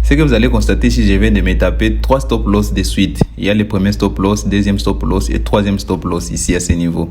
Ce que vous allez constater si je viens de me taper 3 stop loss de suite. Il y a le premier stop loss, deuxième stop loss et troisième stop loss ici à ce niveau.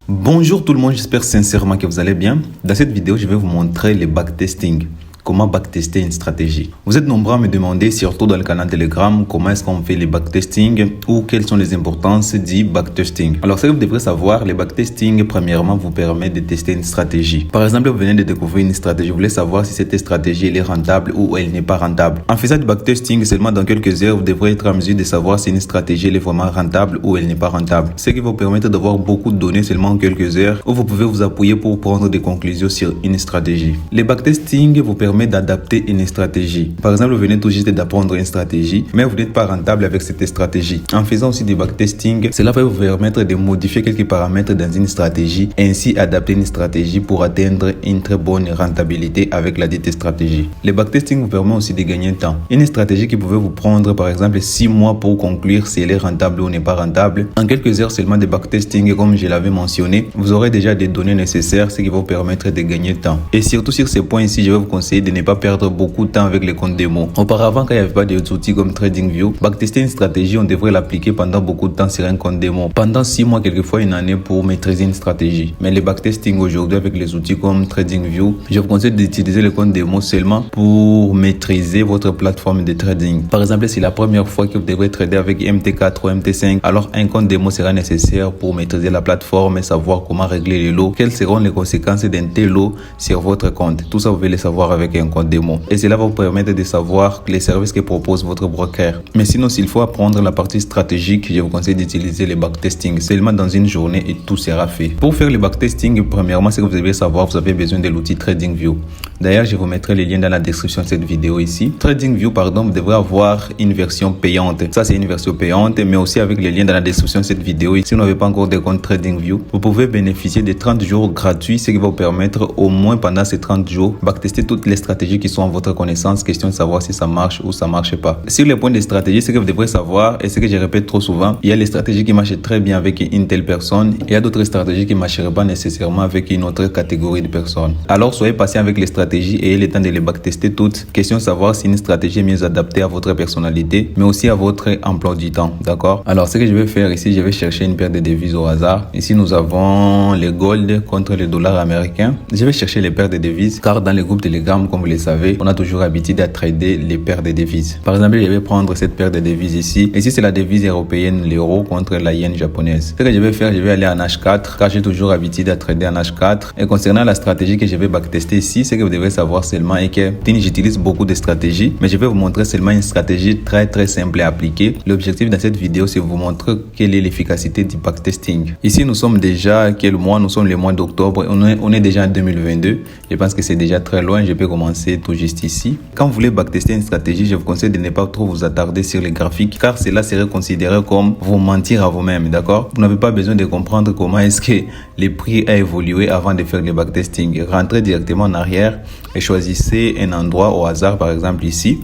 Bonjour tout le monde, j'espère sincèrement que vous allez bien. Dans cette vidéo, je vais vous montrer le backtesting. Comment backtester une stratégie. Vous êtes nombreux à me demander, surtout dans le canal Telegram, comment est-ce qu'on fait les backtesting ou quelles sont les importances du backtesting. Alors, ce que vous devrez savoir, le backtesting, premièrement, vous permet de tester une stratégie. Par exemple, vous venez de découvrir une stratégie, vous voulez savoir si cette stratégie elle est rentable ou elle n'est pas rentable. En faisant du backtesting, seulement dans quelques heures, vous devrez être en mesure de savoir si une stratégie elle est vraiment rentable ou elle n'est pas rentable. Ce qui va vous permettre d'avoir beaucoup de données seulement en quelques heures où vous pouvez vous appuyer pour prendre des conclusions sur une stratégie. Le backtesting vous permet d'adapter une stratégie. Par exemple, vous venez tout juste d'apprendre une stratégie, mais vous n'êtes pas rentable avec cette stratégie. En faisant aussi du backtesting, cela va vous permettre de modifier quelques paramètres dans une stratégie, ainsi adapter une stratégie pour atteindre une très bonne rentabilité avec la dite stratégie. Le backtesting vous permet aussi de gagner temps. Une stratégie qui pouvait vous prendre par exemple 6 mois pour conclure si elle est rentable ou n'est pas rentable, en quelques heures seulement de backtesting, comme je l'avais mentionné, vous aurez déjà des données nécessaires, ce qui va vous permettre de gagner temps. Et surtout sur ces points ici, je vais vous conseiller de ne pas perdre beaucoup de temps avec les comptes démo. Auparavant, quand il n'y avait pas d'outils comme TradingView, backtester une stratégie, on devrait l'appliquer pendant beaucoup de temps sur un compte démo. Pendant 6 mois, quelquefois une année pour maîtriser une stratégie. Mais le backtesting aujourd'hui avec les outils comme TradingView, je vous conseille d'utiliser le compte démo seulement pour maîtriser votre plateforme de trading. Par exemple, si c'est la première fois que vous devrez trader avec MT4 ou MT5, alors un compte démo sera nécessaire pour maîtriser la plateforme et savoir comment régler les lots, quelles seront les conséquences d'un tel lot sur votre compte. Tout ça, vous pouvez le savoir avec un compte démo. Et cela va vous permettre de savoir les services que propose votre broker. Mais sinon, s'il faut apprendre la partie stratégique, je vous conseille d'utiliser le backtesting seulement dans une journée et tout sera fait. Pour faire le backtesting, premièrement, ce que vous devez savoir, vous avez besoin de l'outil TradingView. D'ailleurs, je vous mettrai les liens dans la description de cette vidéo ici. TradingView, pardon, vous devrez avoir une version payante. Ça, c'est une version payante, mais aussi avec les liens dans la description de cette vidéo. Si vous n'avez pas encore de compte TradingView, vous pouvez bénéficier de 30 jours gratuits, ce qui va vous permettre au moins pendant ces 30 jours, backtester toutes les stratégies qui sont à votre connaissance, question de savoir si ça marche ou ça marche pas. Sur les points de stratégie, ce que vous devrez savoir, et ce que je répète trop souvent, il y a les stratégies qui marchent très bien avec une telle personne, et il y a d'autres stratégies qui ne marcheraient pas nécessairement avec une autre catégorie de personnes. Alors, soyez patient avec les stratégies et ayez le temps de les backtester toutes. Question de savoir si une stratégie est mieux adaptée à votre personnalité, mais aussi à votre emploi du temps, d'accord? Alors, ce que je vais faire ici, je vais chercher une paire de devises au hasard. Ici, nous avons le gold contre le dollar américain. Je vais chercher les paires de devises, car dans les groupes Telegram, comme vous le savez, on a toujours l'habitude à trader les paires de devises. Par exemple, je vais prendre cette paire de devises ici. Ici, c'est la devise européenne, l'euro, contre la yen japonaise. Ce que je vais faire, je vais aller en H4, car j'ai toujours l'habitude à trader en H4. Et concernant la stratégie que je vais backtester ici, ce que vous devez savoir seulement est que j'utilise beaucoup de stratégies, mais je vais vous montrer seulement une stratégie très simple à appliquer. L'objectif dans cette vidéo, c'est de vous montrer quelle est l'efficacité du backtesting. Ici, nous sommes déjà, quel mois? Nous sommes le mois d'octobre. On est déjà en 2022. Je pense que c'est déjà très loin. Je peux commencer tout juste ici. Quand vous voulez backtester une stratégie, je vous conseille de ne pas trop vous attarder sur les graphiques, car cela serait considéré comme vous mentir à vous-même, d'accord? Vous n'avez pas besoin de comprendre comment est-ce que les prix a évolué avant de faire le backtesting. Rentrez directement en arrière et choisissez un endroit au hasard, par exemple ici,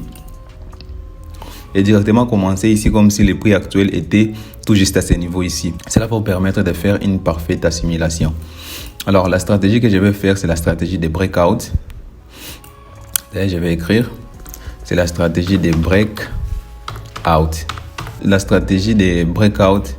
et directement commencer ici comme si le prix actuel était tout juste à ce niveau ici. Cela va vous permettre de faire une parfaite assimilation. Alors, la stratégie que je vais faire, c'est la stratégie des breakouts. D'ailleurs, je vais écrire. C'est la stratégie des breakouts. La stratégie des breakouts,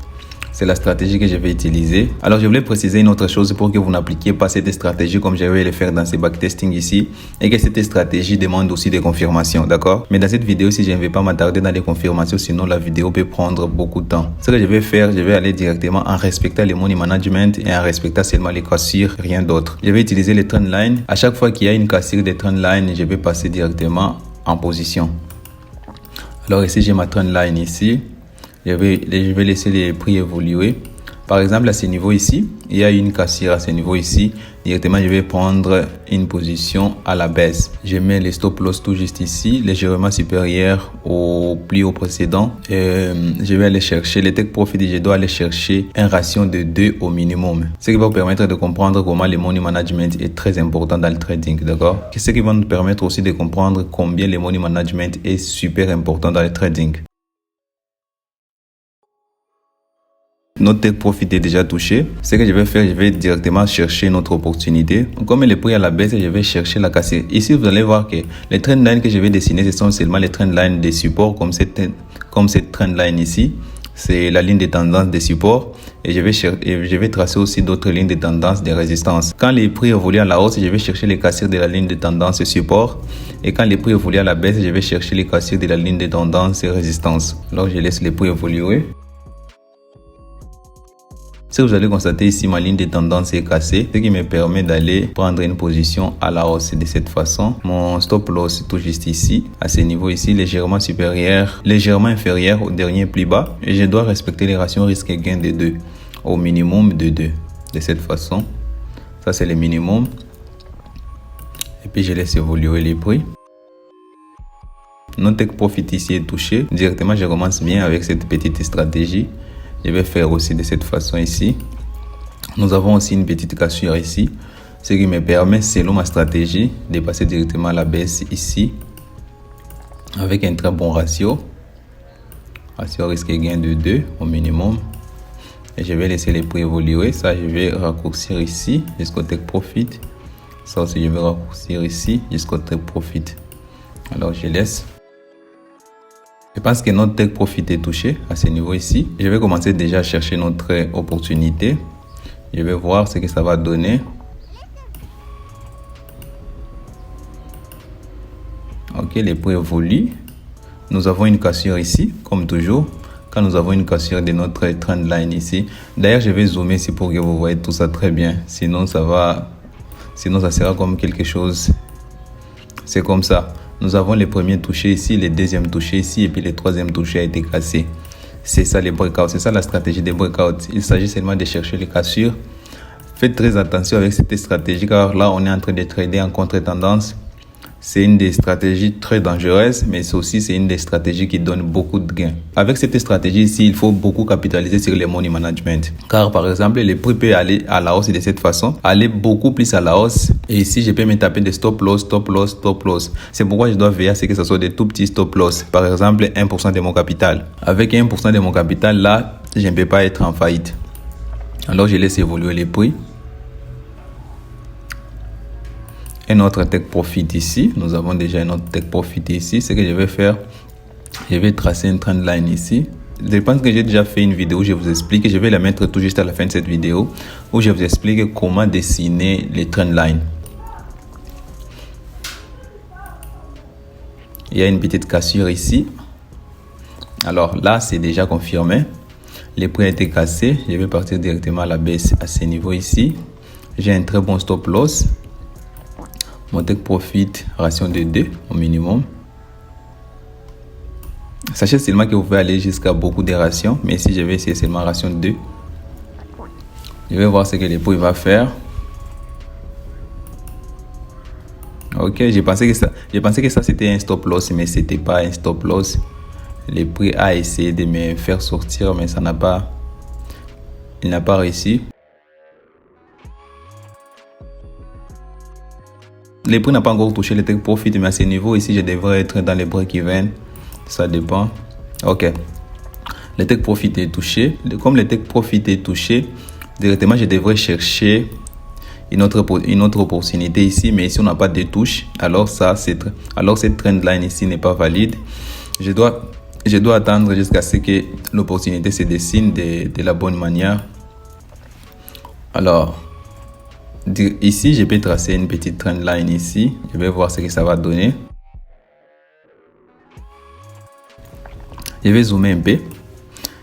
c'est la stratégie que je vais utiliser. Alors, je voulais préciser une autre chose pour que vous n'appliquiez pas cette stratégie comme je vais le faire dans ces backtesting ici, et que cette stratégie demande aussi des confirmations, d'accord? Mais dans cette vidéo, si je ne vais pas m'attarder dans les confirmations, sinon la vidéo peut prendre beaucoup de temps. Ce que je vais faire, je vais aller directement en respectant le money management et en respectant seulement les cassures, rien d'autre. Je vais utiliser les trend lines. À chaque fois qu'il y a une cassure de trend line, je vais passer directement en position. Alors ici, j'ai ma trend line ici. Je vais laisser les prix évoluer. Par exemple, à ce niveau ici, il y a une cassure à ce niveau ici. Directement, je vais prendre une position à la baisse. Je mets les stop loss tout juste ici, légèrement supérieur au plus haut précédent. Je vais aller chercher les take profit. Je dois aller chercher un ratio de 2 au minimum. Ce qui va vous permettre de comprendre comment le money management est très important dans le trading, d'accord? Ce qui va nous permettre aussi de comprendre combien le money management est super important dans le trading. Notre take profit est déjà touché. Ce que je vais faire, je vais directement chercher notre opportunité. Comme elle est prise à la baisse, je vais chercher la casser. Ici, vous allez voir que les trendlines que je vais dessiner, ce sont seulement les trendlines des supports, comme cette trendline ici. C'est la ligne de tendance des supports. Et je vais tracer aussi d'autres lignes de tendance de résistance. Quand les prix évoluent à la hausse, je vais chercher les cassures de la ligne de tendance support. Et quand les prix évoluent à la baisse, je vais chercher les cassures de la ligne de tendance et résistance. Alors, je laisse les prix évoluer. Si vous allez constater ici, ma ligne de tendance est cassée, ce qui me permet d'aller prendre une position à la hausse de cette façon. Mon stop loss est tout juste ici, à ce niveau ici, légèrement supérieur, légèrement inférieur au dernier plus bas. Et je dois respecter les ratios risque-gain de 2, au minimum de 2. De cette façon, ça c'est le minimum. Et puis je laisse évoluer les prix. Notre take profit ici est touché. Directement, je commence bien avec cette petite stratégie. Je vais faire aussi de cette façon ici. Nous avons aussi une petite cassure ici, ce qui me permet, selon ma stratégie, de passer directement à la baisse ici, avec un très bon ratio. Ratio risque-gain de 2 au minimum. Et je vais laisser les prix évoluer. Ça, je vais raccourcir ici jusqu'au take profit. Ça aussi, je vais raccourcir ici jusqu'au take profit. Alors, je laisse. Je pense que notre take profit est touché à ce niveau ici. Je vais commencer déjà à chercher notre opportunité. Je vais voir ce que ça va donner. Ok, les prix évoluent. Nous avons une cassure ici, comme toujours. Quand nous avons une cassure de notre trendline ici. D'ailleurs, je vais zoomer ici pour que vous voyez tout ça très bien. Sinon, ça sera comme quelque chose. C'est comme ça. Nous avons les premiers touchés ici, les deuxièmes touchés ici, et puis le troisième touché a été cassé. C'est ça les breakouts, c'est ça la stratégie des breakouts. Il s'agit seulement de chercher les cassures. Faites très attention avec cette stratégie, car là, on est en train de trader en contre-tendance. C'est une des stratégies très dangereuses, mais c'est une des stratégies qui donne beaucoup de gains. Avec cette stratégie ici, il faut beaucoup capitaliser sur le money management. Car par exemple, le prix peut aller à la hausse de cette façon, aller beaucoup plus à la hausse. Et ici, je peux me taper des stop loss, stop loss, stop loss. C'est pourquoi je dois veiller à ce que ce soit des tout petits stop loss. Par exemple, 1% de mon capital. Avec 1% de mon capital, là, je ne peux pas être en faillite. Alors, je laisse évoluer les prix. Un autre take profit ici. Nous avons déjà un autre take profit ici. Ce que je vais faire, je vais tracer une trendline ici. Je pense que j'ai déjà fait une vidéo où je vous explique. Je vais la mettre tout juste à la fin de cette vidéo où je vous explique comment dessiner les trendlines. Il y a une petite cassure ici. Alors là, c'est déjà confirmé. Les prix ont été cassés. Je vais partir directement à la baisse à ce niveau ici. J'ai un très bon stop loss. Mon take profit, ration de 2 au minimum. Sachez seulement que vous pouvez aller jusqu'à beaucoup de rations, mais ici je vais essayer seulement ration 2. Je vais voir ce que le prix va faire. Ok, j'ai pensé que ça c'était un stop loss, mais c'était pas un stop loss. Le prix a essayé de me faire sortir, mais il n'a pas réussi. Les prix n'ont pas encore touché le take profit, mais à ce niveau ici, je devrais être dans les break-even. Ça dépend. Ok. Le take profit est touché. Comme le take profit est touché, directement, je devrais chercher une autre opportunité ici. Mais ici, on n'a pas de touche. Alors cette trendline ici n'est pas valide. Je dois attendre jusqu'à ce que l'opportunité se dessine de la bonne manière. Alors, ici, je peux tracer une petite trendline ici. Je vais voir ce que ça va donner. Je vais zoomer un peu.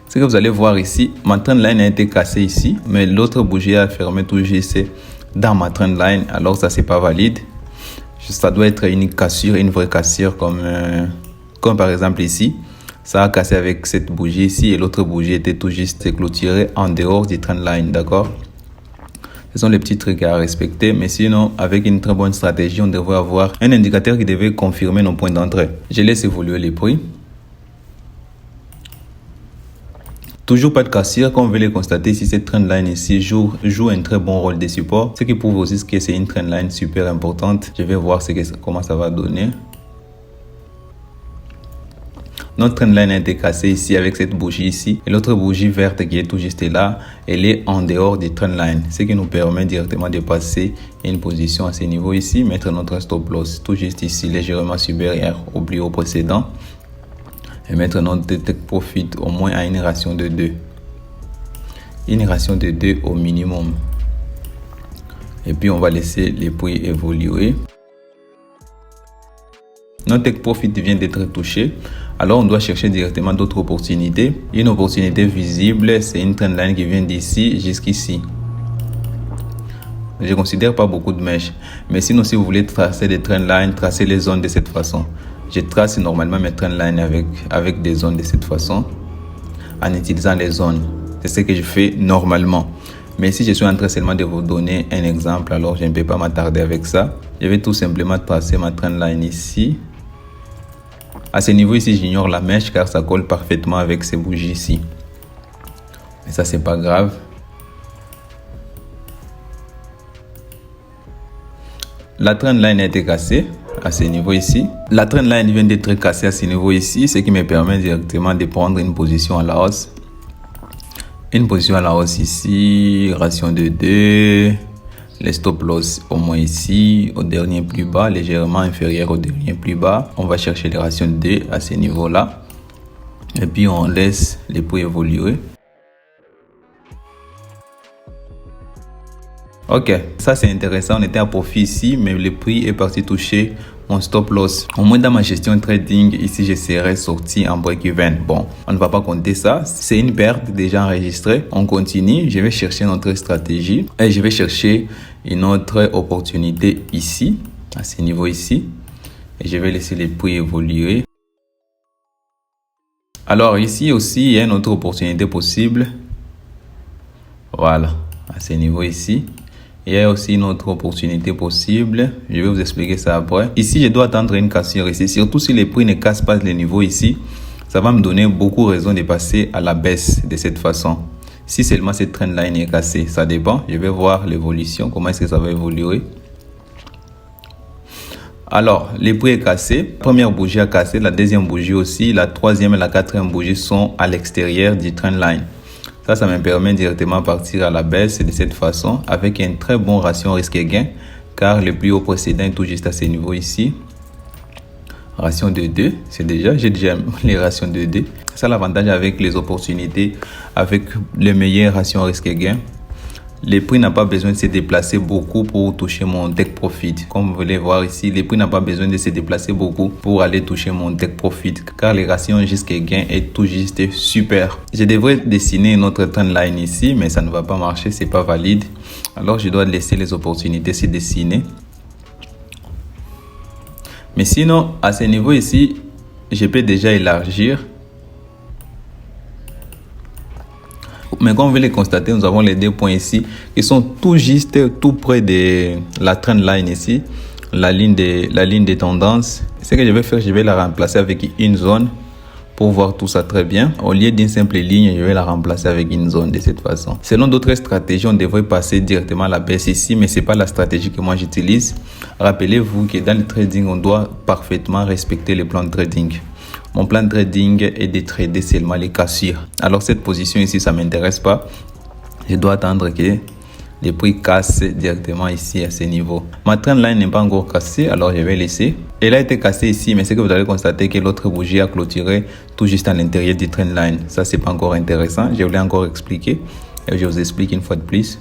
Ce que vous allez voir ici, ma trendline a été cassée ici, mais l'autre bougie a fermé tout juste dans ma trendline. Alors ça, c'est pas valide. Ça doit être une cassure, une vraie cassure comme par exemple ici. Ça a cassé avec cette bougie ici et l'autre bougie était tout juste clôturée en dehors du trendline, d'accord? Ce sont les petits trucs à respecter, mais sinon, avec une très bonne stratégie, on devrait avoir un indicateur qui devait confirmer nos points d'entrée. Je laisse évoluer les prix. Toujours pas de cassure, comme vous pouvez le constater ici, cette trendline ici joue un très bon rôle de support. Ce qui prouve aussi que c'est une trendline super importante. Je vais voir comment ça va donner. Notre trendline a été cassée ici avec cette bougie ici. Et l'autre bougie verte qui est tout juste là, elle est en dehors du trendline. Ce qui nous permet directement de passer une position à ce niveau ici, mettre notre stop loss tout juste ici, légèrement supérieur au plus haut précédent. Et mettre notre take profit au moins à une ration de 2. Une ration de 2 au minimum. Et puis on va laisser les prix évoluer. Notre take profit vient d'être touché. Alors on doit chercher directement d'autres opportunités. Une opportunité visible, c'est une trendline qui vient d'ici jusqu'ici. Je ne considère pas beaucoup de mèches. Mais sinon, si vous voulez tracer des trendlines, tracer les zones de cette façon. Je trace normalement mes trendlines avec des zones de cette façon, en utilisant les zones. C'est ce que je fais normalement. Mais si je suis en train seulement de vous donner un exemple, alors je ne peux pas m'attarder avec ça. Je vais tout simplement tracer ma trendline ici. À ce niveau ici, j'ignore la mèche car ça colle parfaitement avec ces bougies ici. Mais ça, c'est pas grave. La trendline a été cassée à ce niveau ici. La trendline vient d'être cassée à ce niveau ici, ce qui me permet directement de prendre une position à la hausse. Une position à la hausse ici, ration de 2, les stop loss au moins ici, au dernier plus bas, légèrement inférieur au dernier plus bas. On va chercher les rations de 2 à ce niveau-là. Et puis on laisse les prix évoluer. Ok, ça c'est intéressant, on était à profit ici, mais le prix est parti toucher mon stop loss. Au moins dans ma gestion trading, ici je serais sorti en break-even. Bon, on ne va pas compter ça, c'est une perte déjà enregistrée. On continue, je vais chercher notre stratégie et je vais chercher une autre opportunité ici, à ce niveau ici. Et je vais laisser les prix évoluer. Alors ici aussi, il y a une autre opportunité possible. Voilà, à ce niveau ici. Il y a aussi une autre opportunité possible. Je vais vous expliquer ça après. Ici, je dois attendre une cassure ici. Surtout si les prix ne cassent pas les niveaux ici, ça va me donner beaucoup de raisons de passer à la baisse de cette façon. Si seulement cette trendline est cassée, ça dépend. Je vais voir l'évolution, comment est-ce que ça va évoluer. Alors, les prix est cassé. La première bougie a cassé, la deuxième bougie aussi, la troisième et la quatrième bougie sont à l'extérieur du trendline. Ça me permet directement de partir à la baisse de cette façon avec un très bon ratio risque-gain car le plus haut précédent est tout juste à ce niveau ici. Ration de 2, j'ai déjà les rations de 2. Ça l'avantage avec les opportunités, avec le meilleur ratio risque-gain. Les prix n'ont pas besoin de se déplacer beaucoup pour toucher mon take profit. Comme vous voulez voir ici, les prix n'ont pas besoin de se déplacer beaucoup pour aller toucher mon take profit. Car les ratios risque-gain est tout juste super. Je devrais dessiner une autre trendline ici, mais ça ne va pas marcher, c'est pas valide. Alors je dois laisser les opportunités se dessiner. Mais sinon, à ce niveau ici, je peux déjà élargir. Mais comme vous pouvez le constater, nous avons les deux points ici qui sont tout juste tout près de la trendline ici, la ligne de tendance. Ce que je vais faire, je vais la remplacer avec une zone pour voir tout ça très bien. Au lieu d'une simple ligne, je vais la remplacer avec une zone de cette façon. Selon d'autres stratégies, on devrait passer directement à la baisse ici, mais ce n'est pas la stratégie que moi j'utilise. Rappelez-vous que dans le trading, on doit parfaitement respecter le plan de trading. Mon plan de trading est de trader seulement les cassures. Alors cette position ici, ça ne m'intéresse pas. Je dois attendre que les prix cassent directement ici à ce niveau. Ma trendline n'est pas encore cassée, alors je vais laisser. Elle a été cassée ici, mais c'est que vous allez constater que l'autre bougie a clôturé tout juste à l'intérieur du trendline. Ça, c'est pas encore intéressant. Je voulais encore expliquer. Et je vous explique une fois de plus.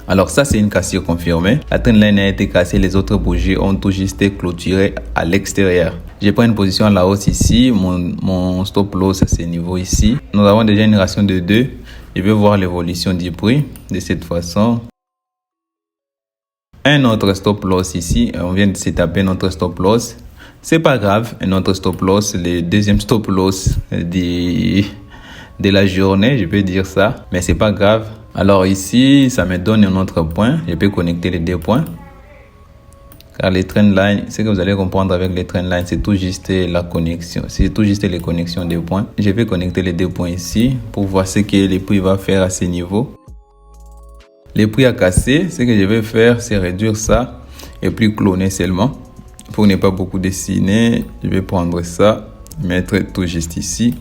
Alors ça, c'est une cassure confirmée. La trendline a été cassée, les autres bougies ont tout juste clôturé à l'extérieur. Je prends une position à la hausse ici, mon stop loss à ce niveau ici. Nous avons déjà une ration de 2. Je vais voir l'évolution du prix de cette façon. Un autre stop loss ici, on vient de se taper notre stop loss. C'est pas grave, un autre stop loss, le deuxième stop loss de la journée, je peux dire ça, mais c'est pas grave. Alors ici, ça me donne un autre point. Je peux connecter les deux points. Car les trendlines, ce que vous allez comprendre avec les trendlines, c'est tout juste la connexion. C'est tout juste les connexions des points. Je vais connecter les deux points ici pour voir ce que le prix va faire à ce niveau. Les prix à casser, ce que je vais faire, c'est réduire ça et puis cloner seulement. Pour ne pas beaucoup dessiner, je vais prendre ça mettre tout juste ici.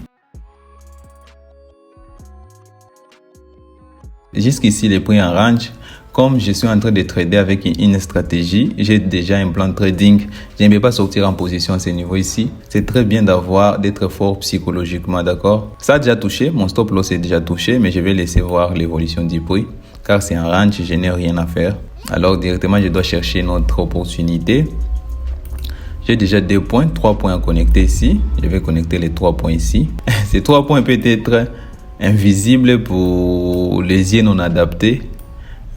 Jusqu'ici, les prix en range. Comme je suis en train de trader avec une stratégie, j'ai déjà un plan de trading. Je ne vais pas sortir en position à ce niveau ici. C'est très bien d'être fort psychologiquement, d'accord? Ça a déjà touché, mon stop loss est déjà touché, mais je vais laisser voir l'évolution du prix. Car c'est en range, je n'ai rien à faire. Alors directement, je dois chercher notre opportunité. J'ai déjà 2 points, 3 points à connecter ici. Je vais connecter les 3 points ici. Ces 3 points peuvent être invisibles pour les yeux non adaptés.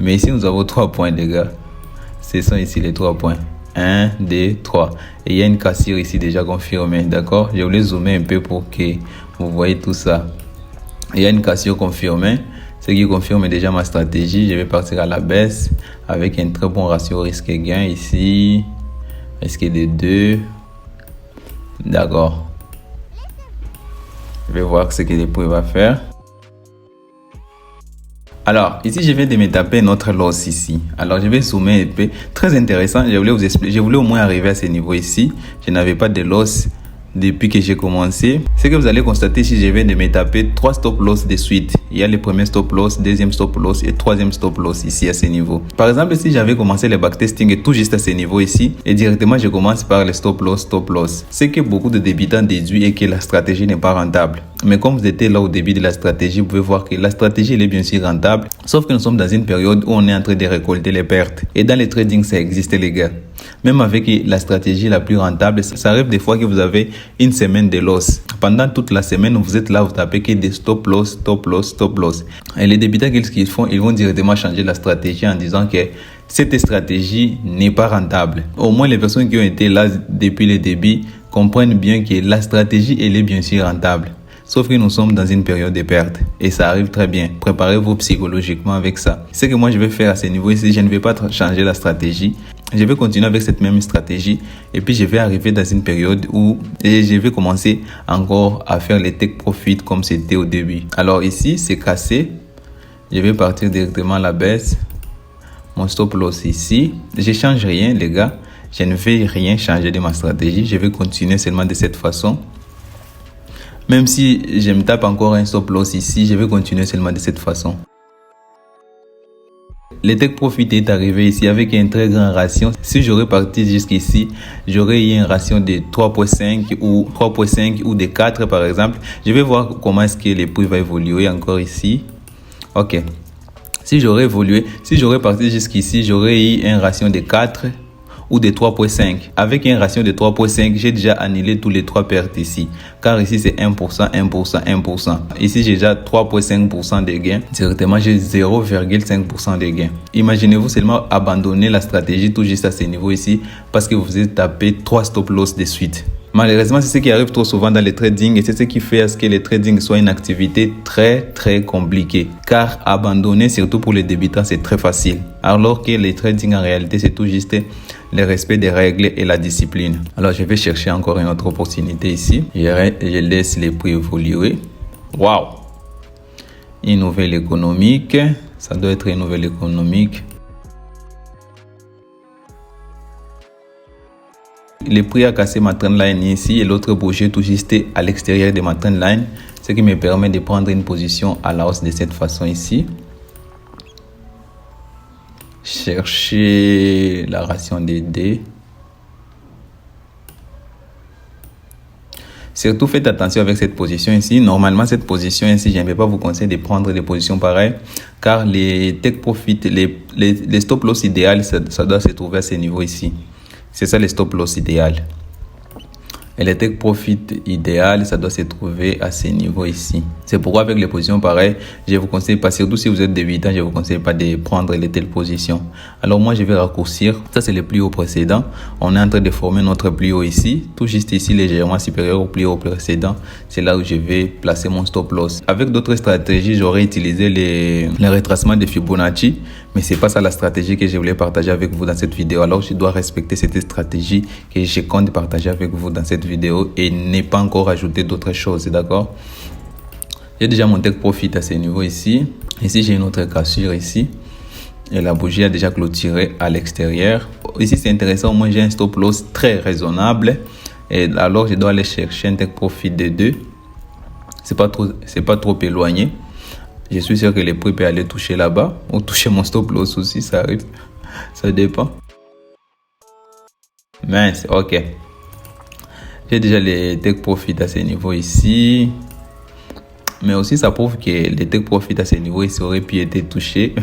Mais ici, nous avons 3 points, les gars. Ce sont ici les 3 points. 1, 2, 3. Et il y a une cassure ici déjà confirmée, d'accord? Je voulais zoomer un peu pour que vous voyez tout ça. Il y a une cassure confirmée, ce qui confirme déjà ma stratégie. Je vais partir à la baisse avec un très bon ratio risque-gain ici. Risque de 2. D'accord. Je vais voir ce que les prix va faire. Alors, ici, je viens de me taper notre loss ici. Alors, je vais zoomer un peu. Très intéressant. Je voulais vous expliquer. Je voulais au moins arriver à ce niveau ici. Je n'avais pas de loss depuis que j'ai commencé. Ce que vous allez constater si je viens de me taper 3 stop loss de suite. Il y a le premier stop loss, deuxième stop loss et troisième stop loss ici à ce niveau. Par exemple, si j'avais commencé le backtesting tout juste à ce niveau ici et directement je commence par le stop loss. Ce que beaucoup de débutants déduisent est que la stratégie n'est pas rentable. Mais comme vous étiez là au début de la stratégie, vous pouvez voir que la stratégie elle est bien sûr rentable. Sauf que nous sommes dans une période où on est en train de récolter les pertes. Et dans le trading, ça existe les gars. Même avec la stratégie la plus rentable, ça arrive des fois que vous avez une semaine de loss. Pendant toute la semaine, vous êtes là, vous tapez que des stop loss. Et les débutants, qu'est-ce qu'ils font? Ils vont directement changer la stratégie en disant que cette stratégie n'est pas rentable. Au moins, les personnes qui ont été là depuis le début comprennent bien que la stratégie, elle est bien sûr rentable. Sauf que nous sommes dans une période de perte et ça arrive très bien. Préparez-vous psychologiquement avec ça. Ce que moi je vais faire à ce niveau ici, je ne vais pas changer la stratégie. Je vais continuer avec cette même stratégie et puis je vais arriver dans une période où je vais commencer encore à faire les take profit comme c'était au début. Alors ici, c'est cassé. Je vais partir directement à la baisse. Mon stop loss ici. Je ne change rien les gars. Je ne vais rien changer de ma stratégie. Je vais continuer seulement de cette façon. Même si je me tape encore un stop loss ici, je vais continuer seulement de cette façon. Le take profit est arrivé ici avec un très grand ratio. Si j'aurais parti jusqu'ici, j'aurais eu un ratio de 3.5 ou de 4 par exemple. Je vais voir comment est-ce que les prix va évoluer encore ici. Ok. Si j'aurais parti jusqu'ici, j'aurais eu un ratio de 4 ou de 3.5. Avec un ratio de 3.5, j'ai déjà annulé tous les 3 pertes ici. Car ici, c'est 1%, 1%, 1%. Ici, j'ai déjà 3.5% de gains. Directement, j'ai 0,5% de gains. Imaginez-vous seulement abandonner la stratégie tout juste à ce niveau ici parce que vous êtes tapé 3 stop loss de suite. Malheureusement, c'est ce qui arrive trop souvent dans le trading et c'est ce qui fait à ce que le trading soit une activité très compliquée. Car abandonner, surtout pour les débutants, c'est très facile. Alors que le trading, en réalité, c'est tout juste le respect des règles et la discipline. Alors, je vais chercher encore une autre opportunité ici. Je laisse les prix évoluer. Waouh! Une nouvelle économique. Ça doit être une nouvelle économique. Le prix a cassé ma trendline ici et l'autre bougeait tout juste à l'extérieur de ma trendline, ce qui me permet de prendre une position à la hausse de cette façon ici. Chercher la ration des D. Surtout faites attention avec cette position ici. Normalement cette position ici, je ne vais pas vous conseiller de prendre des positions pareilles car les take profit, les stop loss idéal, ça doit se trouver à ce niveau ici. C'est ça le stop loss idéal. Et le take profit idéal, ça doit se trouver à ce niveau ici. C'est pourquoi avec les positions pareilles, je vous conseille pas, surtout si vous êtes débutant, je vous conseille pas de prendre les telles positions. Alors moi, je vais raccourcir. Ça, c'est le plus haut précédent. On est en train de former notre plus haut ici. Tout juste ici, légèrement supérieur au plus haut précédent. C'est là où je vais placer mon stop loss. Avec d'autres stratégies, j'aurais utilisé les retracements de Fibonacci. Mais c'est pas ça la stratégie que je voulais partager avec vous dans cette vidéo. Alors, je dois respecter cette stratégie que je compte partager avec vous dans cette vidéo et ne pas encore ajouter d'autres choses, d'accord? J'ai déjà mon take profit à ce niveau ici. Ici, j'ai une autre cassure ici. Et la bougie a déjà clôturé à l'extérieur. Ici, c'est intéressant. Moi, j'ai un stop loss très raisonnable. Et alors, je dois aller chercher un take profit de 2. C'est pas trop éloigné. Je suis sûr que les prix peuvent aller toucher là-bas. Ou toucher mon stop loss aussi, ça arrive. Ça dépend. Mince, ok. J'ai déjà les take profit à ce niveau ici. Mais aussi, ça prouve que les take profit à ce niveau ici auraient pu être touchés.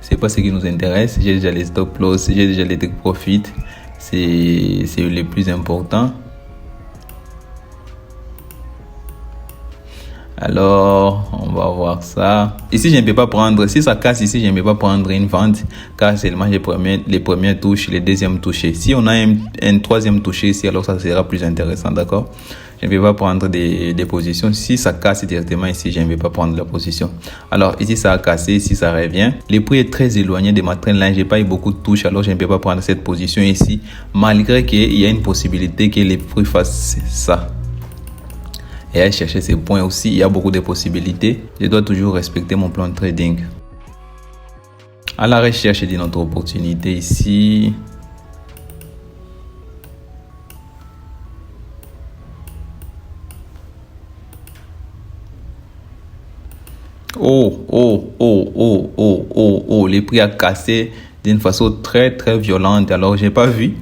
C'est pas ce qui nous intéresse. J'ai déjà les stop loss, j'ai déjà les take profit. C'est le plus important. Alors, on va voir ça. Ici, je ne peux pas prendre, si ça casse ici, je ne peux pas prendre une vente, car seulement les premières touches, les deuxièmes touchés. Si on a un troisième touché ici, alors ça sera plus intéressant, d'accord? Je ne vais pas prendre des positions. Si ça casse directement ici, je ne vais pas prendre la position. Alors, ici, ça a cassé, ici, ça revient. Le prix est très éloigné de ma trendline. Je n'ai pas eu beaucoup de touches, alors je ne peux pas prendre cette position ici, malgré qu'il y a une possibilité que les prix fassent ça. Et à chercher ces points aussi, il y a beaucoup de possibilités. Je dois toujours respecter mon plan de trading. À la recherche d'une autre opportunité ici. Les prix a cassé d'une façon très violente. Alors, j'ai pas vu.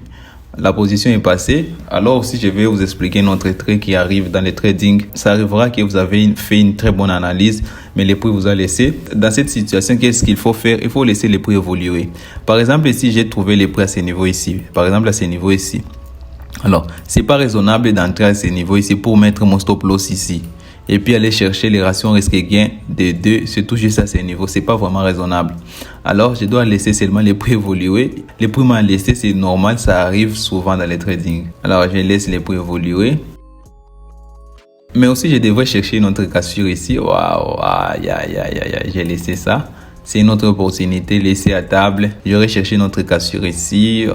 La position est passée. Alors, si je vais vous expliquer notre trait qui arrive dans le trading, ça arrivera que vous avez fait une très bonne analyse, mais les prix vous a laissé. Dans cette situation, qu'est-ce qu'il faut faire? Il faut laisser les prix évoluer. Par exemple, ici, j'ai trouvé les prix à ce niveau ici. Par exemple, à ce niveau ici. Alors, c'est pas raisonnable d'entrer à ce niveau ici pour mettre mon stop loss ici. Et puis aller chercher les ratios risque-gain de 2, surtout juste à ce niveau, c'est pas vraiment raisonnable. Alors, je dois laisser seulement les prix évoluer. Les prix m'ont laissé, c'est normal, ça arrive souvent dans les trading. Alors, je laisse les prix évoluer. Mais aussi, je devrais chercher une autre cassure ici. Waouh, j'ai laissé ça. C'est une autre opportunité laissée à table. J'aurais cherché une autre cassure ici.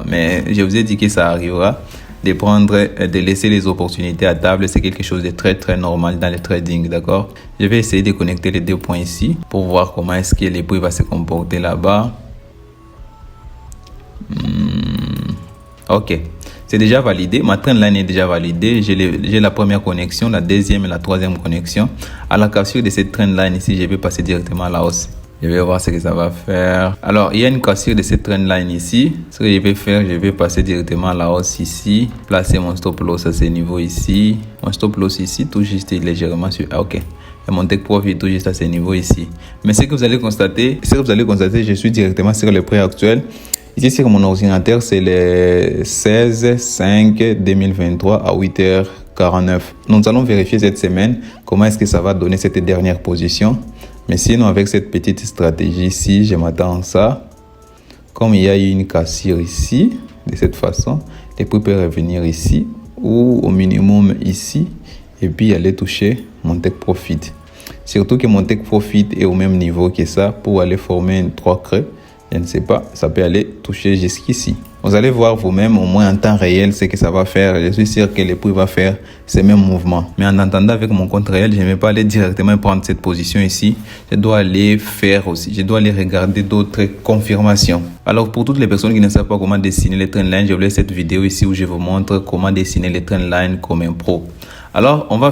Mais je vous ai dit que ça arrivera. De laisser les opportunités à table, c'est quelque chose de très normal dans le trading, d'accord? Je vais essayer de connecter les deux points ici pour voir comment est-ce que les prix va se comporter là-bas. Ok, c'est déjà validé. Ma trendline est déjà validée. J'ai la première connexion, la deuxième et la troisième connexion. À la cassure de cette trendline ici, je vais passer directement à la hausse. Je vais voir ce que ça va faire. Alors, il y a une cassure de cette trendline ici. Ce que je vais faire, je vais passer directement à la hausse ici. Placer mon stop loss à ce niveau ici. Mon stop loss ici, tout juste légèrement sur... ok. Et mon take profit tout juste à ce niveau ici. Mais ce que vous allez constater, je suis directement sur le prix actuel. Ici, sur mon ordinateur, c'est le 16/5/2023 à 8h49. Nous allons vérifier cette semaine comment est-ce que ça va donner cette dernière position. Mais sinon, avec cette petite stratégie ici, je m'attends à ça. Comme il y a eu une cassure ici, de cette façon, les prix peuvent revenir ici ou au minimum ici et puis aller toucher mon take profit. Surtout que mon take profit est au même niveau que ça pour aller former 3 creux. Je ne sais pas, ça peut aller toucher jusqu'ici. Vous allez voir vous-même au moins en temps réel ce que ça va faire. Je suis sûr que le prix va faire ces mêmes mouvements. Mais en attendant avec mon compte réel, je ne vais pas aller directement prendre cette position ici. Je dois aller faire aussi. Je dois aller regarder d'autres confirmations. Alors pour toutes les personnes qui ne savent pas comment dessiner les trendlines, je vous laisse cette vidéo ici où je vous montre comment dessiner les trendlines comme un pro. Alors on va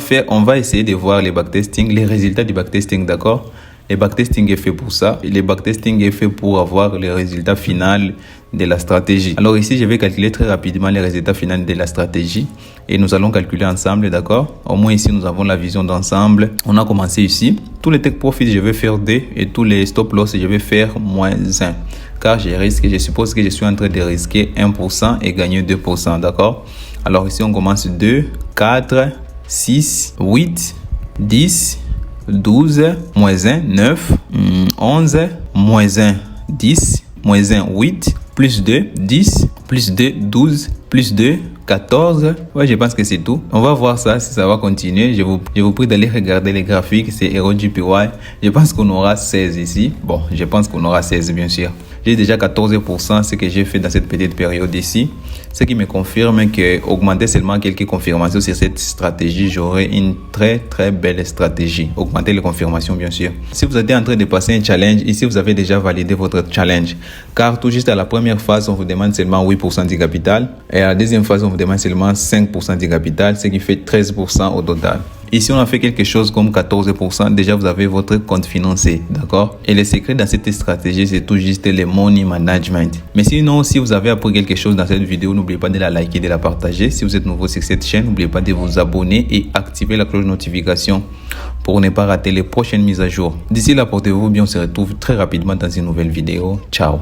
essayer de voir les backtesting, les résultats du backtesting, d'accord? Le backtesting est fait pour ça. Le backtesting est fait pour avoir le résultat final de la stratégie. Alors ici, je vais calculer très rapidement les résultats finaux de la stratégie et nous allons calculer ensemble, d'accord? Au moins ici, nous avons la vision d'ensemble. On a commencé ici. Tous les take profits, je vais faire 2 et tous les stop loss, je vais faire -1. Car je suppose que je suis en train de risquer 1% et gagner 2%, d'accord? Alors ici, on commence 2, 4, 6, 8, 10, 12, -1, 9, 11, -1, 10, -1, 8, plus 2, 10, plus 2, 12, plus 2, 14. Ouais, je pense que c'est tout. On va voir ça si ça va continuer. Je vous prie d'aller regarder les graphiques. C'est HeroGPY. Je pense qu'on aura 16 ici. Bon, je pense qu'on aura 16 bien sûr. J'ai déjà 14%, ce que j'ai fait dans cette petite période ici. Ce qui me confirme que augmenter seulement quelques confirmations sur cette stratégie, j'aurai une très belle stratégie. Augmenter les confirmations, bien sûr. Si vous êtes en train de passer un challenge, ici vous avez déjà validé votre challenge. Car tout juste à la première phase, on vous demande seulement 8% du capital. Et à la deuxième phase, on vous demande seulement 5% du capital, ce qui fait 13% au total. Ici, on a fait quelque chose comme 14%. Déjà, vous avez votre compte financier, d'accord? Et le secret dans cette stratégie, c'est tout juste le money management. Mais sinon, si vous avez appris quelque chose dans cette vidéo, n'oubliez pas de la liker, de la partager. Si vous êtes nouveau sur cette chaîne, n'oubliez pas de vous abonner et activer la cloche de notification pour ne pas rater les prochaines mises à jour. D'ici là, portez-vous bien. On se retrouve très rapidement dans une nouvelle vidéo. Ciao!